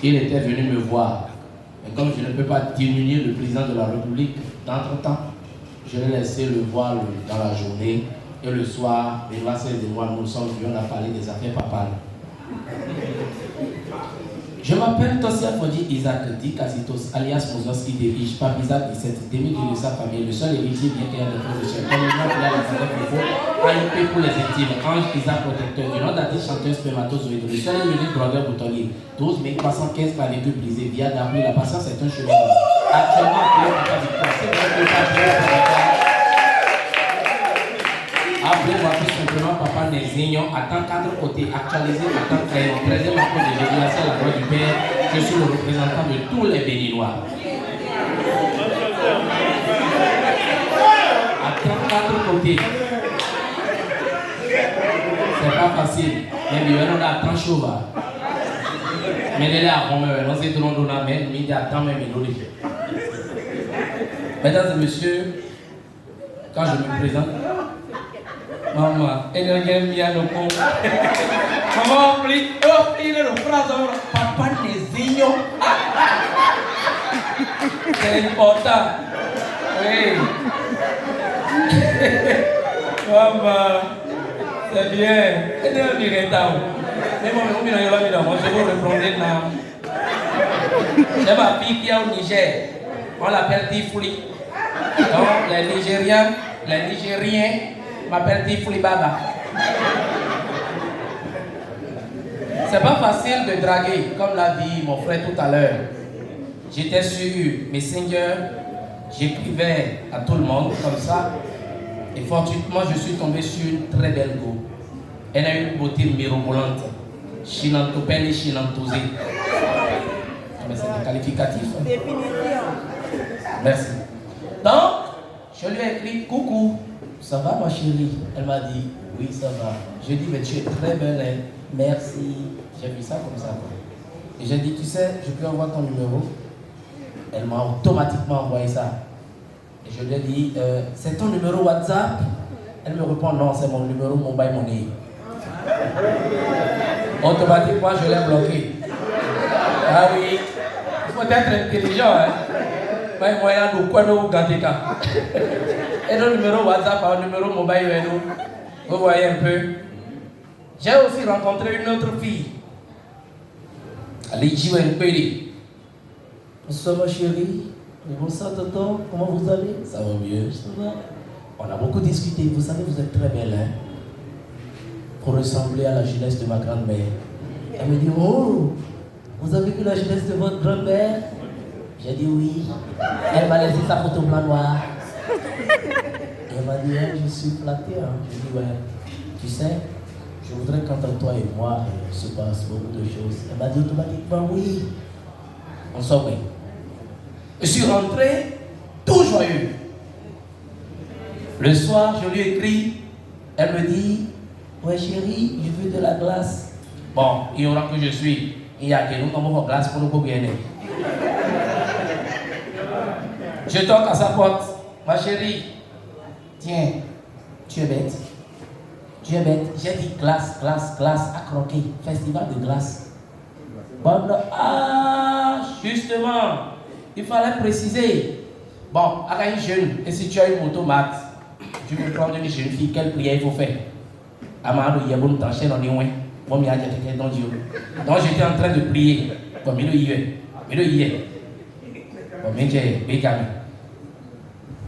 Il était venu me voir. Et comme je ne peux pas diminuer le président de la République, d'entre-temps, je l'ai laissé le voir dans la journée. Et le soir, Benoît et moi, nous sommes venus, on a parlé des affaires papales. Je m'appelle Tosia Fodji Isaac Dikazitos, alias Mozoski Devich, Pape Isaac 17, demi-dieu de sa famille, le seul héritier bien qu'il y a des frères de chef. Comme le nom qu'il a les frères de faux, AIP pour les intimes, Ange Isaac protecteur, du nom d'artiste chanteur spermatozoïde, le seul unique drogueur boutonnier, 12 315 clavicules brisées, via d'appui, la patience est un chemin. Actuellement, appelé pour la victoire, c'est vrai que pas appelé pour la victoire. Appelez-moi tout simplement Papa Nézignon, attend 4 côtés, actualisé, attend crayon, 13e appel de Jésus, la gloire du Père, je suis le représentant de tous les Béninois. Attend 4 côtés. C'est pas facile, mais on a attend chaud. Mais il est à Rome, on s'est donné la main, mais il y a tant même une Mesdames et messieurs, quand je me présente, maman, elle est bien le con. Maman, oublie le phrase, Papa Nézignon. C'est important. Oui. Maman, c'est bien. Elle est bien retard. Mais moi, je vais reprendre là. C'est ma fille qui est au Niger. On l'appelle Tifouli. Donc, les Nigériens m'appellent Tifouli Baba. C'est pas facile de draguer, comme l'a dit mon frère tout à l'heure. J'étais sur Messenger, j'écrivais à tout le monde comme ça. Et fortuitement, je suis tombé sur une très belle go. Elle a une beauté mirobolante. Chinantopelle et chinantosée. Mais c'est des qualificatifs. Définition. Merci. Donc, je lui ai écrit coucou, ça va ma chérie? Elle m'a dit oui, ça va. Je lui ai dit mais tu es très belle, hein? Merci. J'ai vu ça comme ça. Et j'ai dit tu sais, je peux avoir ton numéro? Elle m'a automatiquement envoyé ça. Et je lui ai dit c'est ton numéro WhatsApp? Elle me répond non, c'est mon numéro mobile money. Automatiquement, je l'ai bloqué. Ah oui, il faut être intelligent. Hein? Moi, il y a le quoi de Gandeka. Et le numéro WhatsApp, le numéro mobile, vous voyez un peu. J'ai aussi rencontré une autre fille. Elle est Jiwenpeli. Bonsoir ma chérie. Bonsoir tonton. Comment vous allez? Ça va mieux. Ça va. On a beaucoup discuté. Vous savez, vous êtes très belle, hein? Pour ressembler à la jeunesse de ma grand-mère. Elle me dit, oh, vous avez vu la jeunesse de votre grand-mère? J'ai dit oui. Elle m'a laissé sa photo blanc-noir. Elle m'a dit, hey, je suis flatté. Hein. Je dis, ouais, tu sais, je voudrais qu'entre toi et moi, il se passe beaucoup de choses. Elle m'a dit automatiquement, oui. On sort, oui. Je suis rentré tout joyeux. Le soir, je lui ai écrit. Elle me dit, ouais chérie, je veux de la glace. Bon, il y aura que je suis. Il y a que nous avons une glace pour nous gagner. Je toque à sa porte. Ma chérie, tiens, tu es bête. Tu es bête. J'ai dit glace, glace, glace à croquer. Festival de glace. Bon, ah, justement, il fallait préciser. Bon, à une jeune, et si tu as une moto mat, tu peux prendre une jeune fille, quelle prière il faut faire? Amadou, il y a bon temps, chez l'on donc j'étais en train de prier. Comme il y est.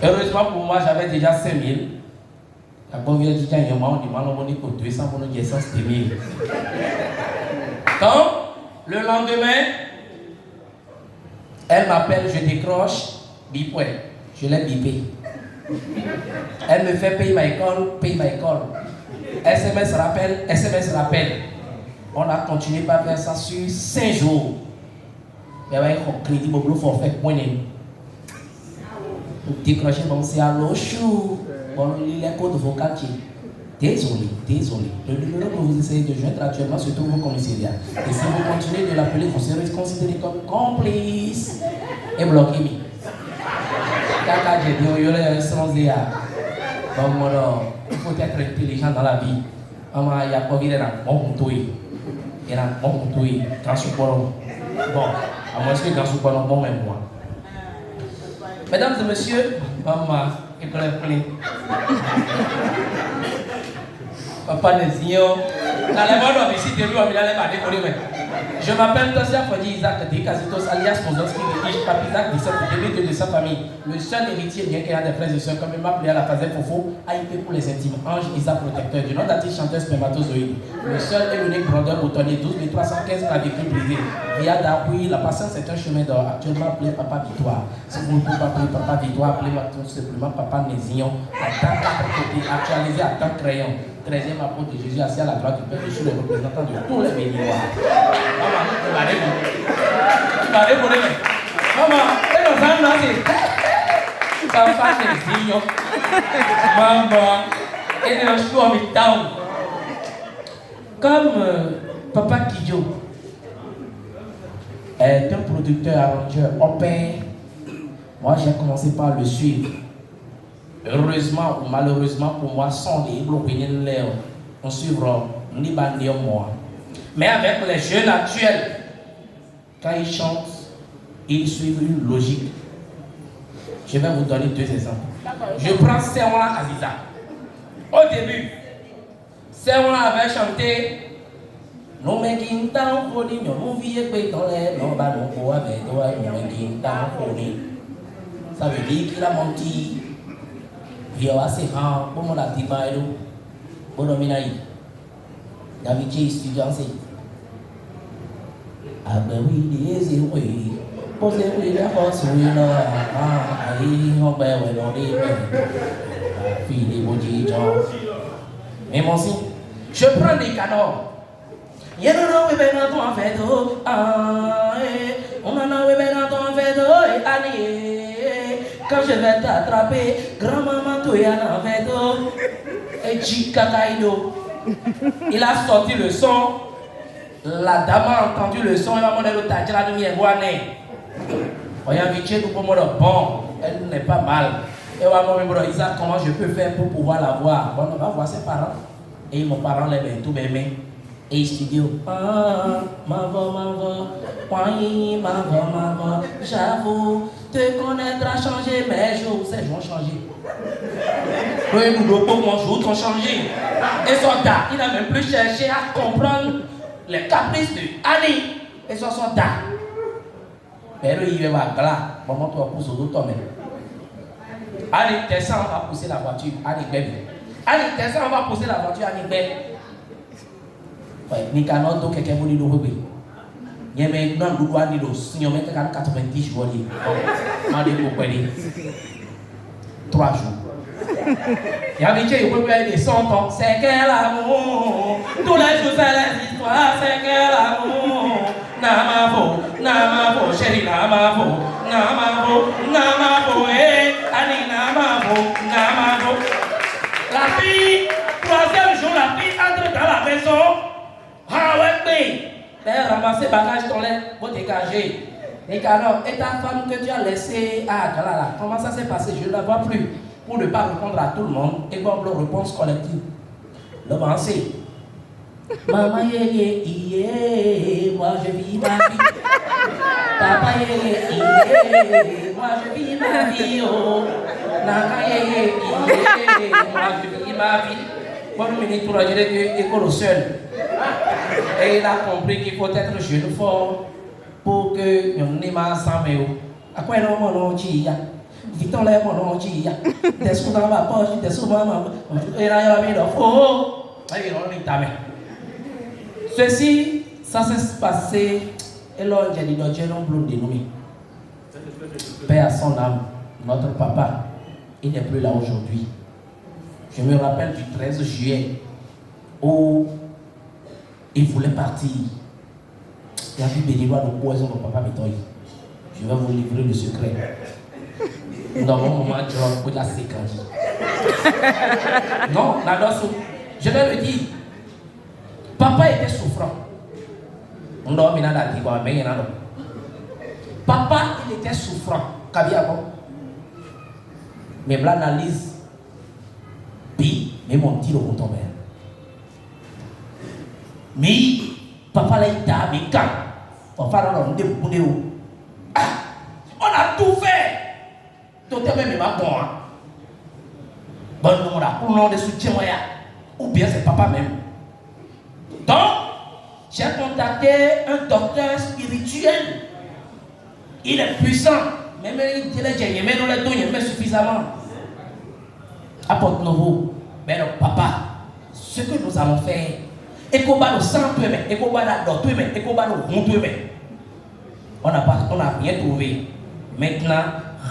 Heureusement pour moi, j'avais déjà 5000. La bonne vieille dit qu'il y a un moment, on demande pour 200 pour nous dire ça, c'était 1000. Donc, le lendemain, elle m'appelle, je décroche, bip, ouais, je l'ai bipé. Elle me fait payer ma école. SMS rappel. On a continué par faire ça sur 5 jours. Il y avait un crédit pour le forfait. Pour décrocher, bon, c'est à l'eau chou. Bon, il y a un code vocal qui désolé. Le numéro que vous essayez de joindre actuellement se trouve au commissariat. Et si vous continuez de l'appeler, vous serez considéré comme complice et bloqué. Quand j'ai dit, il y a un sens de il faut être intelligent dans la vie. Il y a pas de bon. Il y a un bon transport. Bon, à moins que Gansou pas non bon, même moi. Mesdames et messieurs, maman, école est pleine. Papa Nézignon. Dans les modes ici, de lui, on a décollé. Je m'appelle Tosia Fodi Isaac Dekasitos alias Mozonski Riche, Papi Isaac de cette début de sa famille. Le seul héritier, bien qu'il y a des frères et sœurs, comme il m'a appelé à la phase Fofo, AIP pour les intimes, Ange Isaac Protecteur, du nom d'artiste chanteur spermatozoïde. Le seul et l'unique grandeur boutonnier, 12 315 clavicules brisées. Via d'appui, la patience est un chemin d'or. Actuellement appelé Papa Victoire. Si vous ne pouvez pas appeler Papa Victoire, appelez-moi tout simplement Papa Nézignon. À temps côté, actualisé à temps crayon. 13e apôtre de Jésus assis à la droite du Père, je suis le représentant de tous les béninois. Maman, tu vas répondre. Maman, et nos enfants, c'est Papa Nézignon. Maman, et nos choix en town. Comme Papa Kidjo est un producteur arrangeur opère, moi j'ai commencé par le suivre. Heureusement ou malheureusement pour moi, sans les blocs, on suivra ni bandit moi. Mais avec les jeunes actuels, quand ils chantent, ils suivent une logique. Je vais vous donner 2 exemples. Je prends Serwan Aziza. Au début, Serwan avait chanté nous mettons dans le lit, nous vivons dans les non ballons pour avec toi, nous mettons dans le lit. Ça veut dire qu'il a menti. Il y a assez grand pour mon activité. Pour le minaï. David J. Studio. Ah ben oui, des oui. Posez oui, la force, oui, là. Ah, on ben oui, on dit. La fille des beaux gens. Mais mon si, je prends des canons. Y'a non, oui, ben non, en fait, oh. Ah, on en a, oui, ben non, en fait, oh, et allez. Quand je vais t'attraper, grand-maman, tu y en fait, oh. Et Jikakaïdo. Il a sorti le son. La dame a entendu le son. Elle m'a demandé le tajra de Miegouane. On y a invité tout pour moi bon. Elle n'est pas mal. Et on m'a dit, Isaac, comment je peux faire pour pouvoir la voir? Bon, on va voir ses parents. Et mon parent les met tout bébé. Et studio. Ah, maman, j'avoue, te connaître a changé, mes jours, ces jours ont changé. Oui, nous, mon jour ont changé. Et son date, il n'a même plus cherché à comprendre les caprices de Annie. Et son date. Mais il va là, maman, tu vas pousser au dos, Allez, descends, on va pousser la voiture. Allez, bébé. Allez, descends, on va pousser la voiture. Allez, bébé. Ni canon do quelqu'un vous dit le rebelle. Il y a maintenant le droit de si on met 90 jours. On dit pourquoi 3 jours. Il y a des gens qui peuvent des 100 ans. C'est quel amour. Tous les jours c'est les histoires. C'est quel amour. Namavo, chérie, namavo, Annie, namavo. La fille, 3e jour, la fille entre dans la maison. Ah ouais, mais ramasser bagage ton lait, pour dégager. Et alors, et ta femme que tu as laissée, là, comment ça s'est passé? Je ne la vois plus. Pour ne pas répondre à tout le monde, et voir leur réponse collective. Le pensée. Maman, moi je vis ma vie. Papa, moi je vis ma vie. Oh, Naka, moi je vis ma vie. Moi, je me dis pour la dire que l'école seul. Et il a compris qu'il faut être jeune fort pour que nous n'ayons pas ensemble. À quoi est-ce que nous avons vite on lève mon nom, des sous dans ma poche, des sous dans ma poche. Et là, il y a mis le faux. Et on est tamé. Ceci, ça s'est passé. Et là, j'ai dit, j'ai un blond dénommé. Père à son âme, notre papa, il n'est plus là aujourd'hui. Je me rappelle du 13 juillet où il voulait partir. Il a vu béninois de poison de papa Métoy. Je vais vous livrer le secret. Nous avons un moment de la séquence. Non, je vais le dire. Papa était souffrant. Papa, il était souffrant. Mais l'analyse, mais mon dit le retour. Mais papa l'a dit, mais quand On a tout fait. Donc, même il m'a bon. Bon, on a pour nom de soutien, ou bien c'est papa même. Donc, j'ai contacté un docteur spirituel. Il est puissant. Même il dit que mais nous les donnons suffisamment. Apporte nouveau. Mais non, papa, ce que nous allons faire, et qu'on va nous sentir, et qu'on va nous dormir, et qu'on va nous rentrer. On n'a rien trouvé. Maintenant,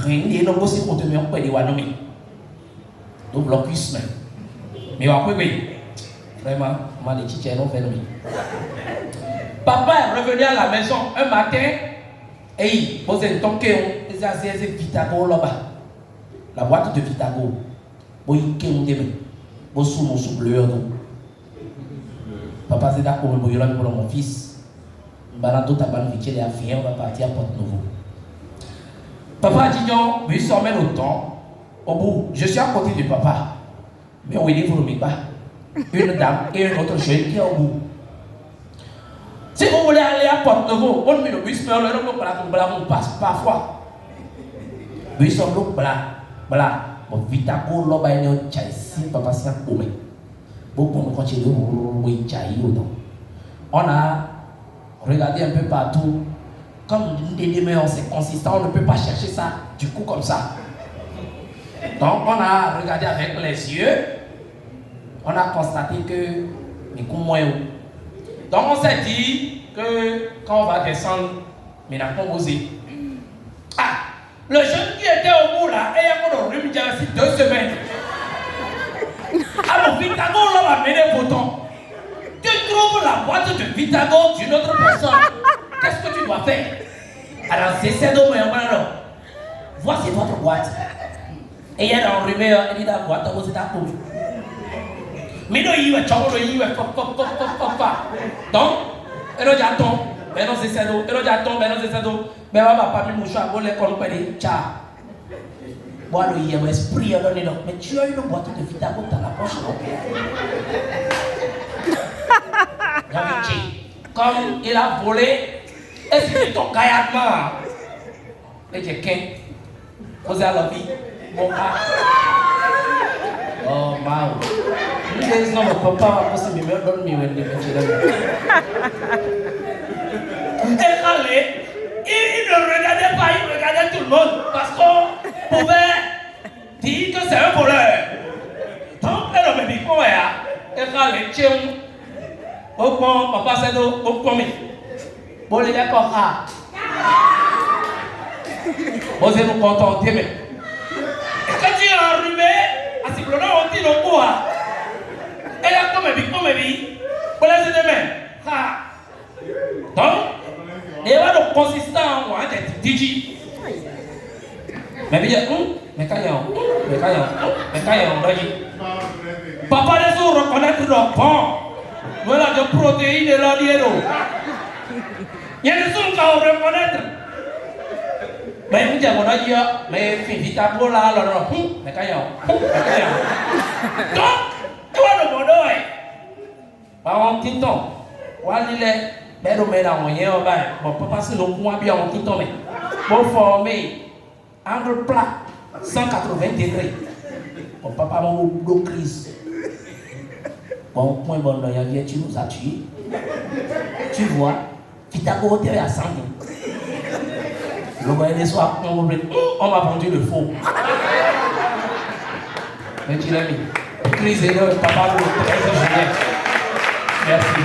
rien n'est possible pour te mettre en point de Wanomi. Donc, blocus, mais oui, vraiment, ma petite est non fait. Papa est revenu à la maison un matin et il posait ton cœur, il a dit Vitago là-bas. La boîte de Vitago. Bon, il y a un sous bleu. Papa, c'est d'accord, mais il y a mon fils. Balado taban vite à on va partir à Porte-Nouveau. Papa a dit non, mais il s'emmène au temps. Au bout, je suis à côté du papa. Mais où il est, vous ne pas. Une dame et une autre jeune qui est au bout. Si vous voulez aller à Porte-Nouveau, on met le bus, mais on passe parfois. Bus en l'eau, bla. Bon, vite à quoi l'eau, il y a un chai, si papa s'y a coupé. Beaucoup de continuer, oui, chai, on a regardé un peu partout. Comme des demeures, c'est consistant, on ne peut pas chercher ça du coup comme ça. Donc, on a regardé avec les yeux. On a constaté que les coups moins hauts. Donc on s'est dit que quand on va descendre, mais n'a pas osé. Ah, le jeune qui était au bout là, il y a encore rhume ici 2 semaines. Alors Vitago là va mener bouton. Tu trouves la boîte de Vitago d'une autre personne. Qu'est-ce que tu dois faire? Alors c'est ça de moi, alors. Voici votre boîte. Et il y a un rumeur, il dit la boîte, vous êtes à coup. Mais non, il y a donc, elle a dit attends, mais non, c'est ça, elle a dit attends, mais non, c'est ça, mais on va pas mis mouchoir, on les compagnie, tcha. Moi, il y a un esprit, mais tu as une boîte de Vitago dans la poche, non? Comme il a volé, est-ce que c'est ton caillardement? Et j'ai qu'un, vous avez la vie, mon gars. Oh, wow. This is not a papa, parce que je donne mes il ne regardait pas, il regardait tout le monde parce qu'on pouvait dire que c'est un voleur. Donc, elle me dit quoi? Elle a les chiens. Au point, papa, c'est au point. Bon, les gars, quoi? Vous êtes nous contenter, mais. Et quand tu es enrhumé, à ce moment-là, on dit le quoi? Elle a comme un bébé. Pour les demain. Donc, il y a le consistant, on a des DJ. Mais bien, mais quand il y a papa les autres reconnaître le bon. Voilà de protéines et l'oliero. Il y a des choses qu'on reconnaître. Mais vous dites, on a dit, mais Vitago là, mais quand il y a. Donc, tu vois le bon oeil. Par un petit temps, il est. Mais nous mettons moyen, bon, papa, c'est le point bien en tout temps, mais pour former angle plat, 180 degrés. Bon, papa, mon dos crise. Bon, point bon, il y a tu nous as tués. Tu vois, Vitago était à 100 000. Le voyez soir, on m'a vendu le faux. Mais tu l'as mis. Crise et le papa, le 13 juillet. Merci.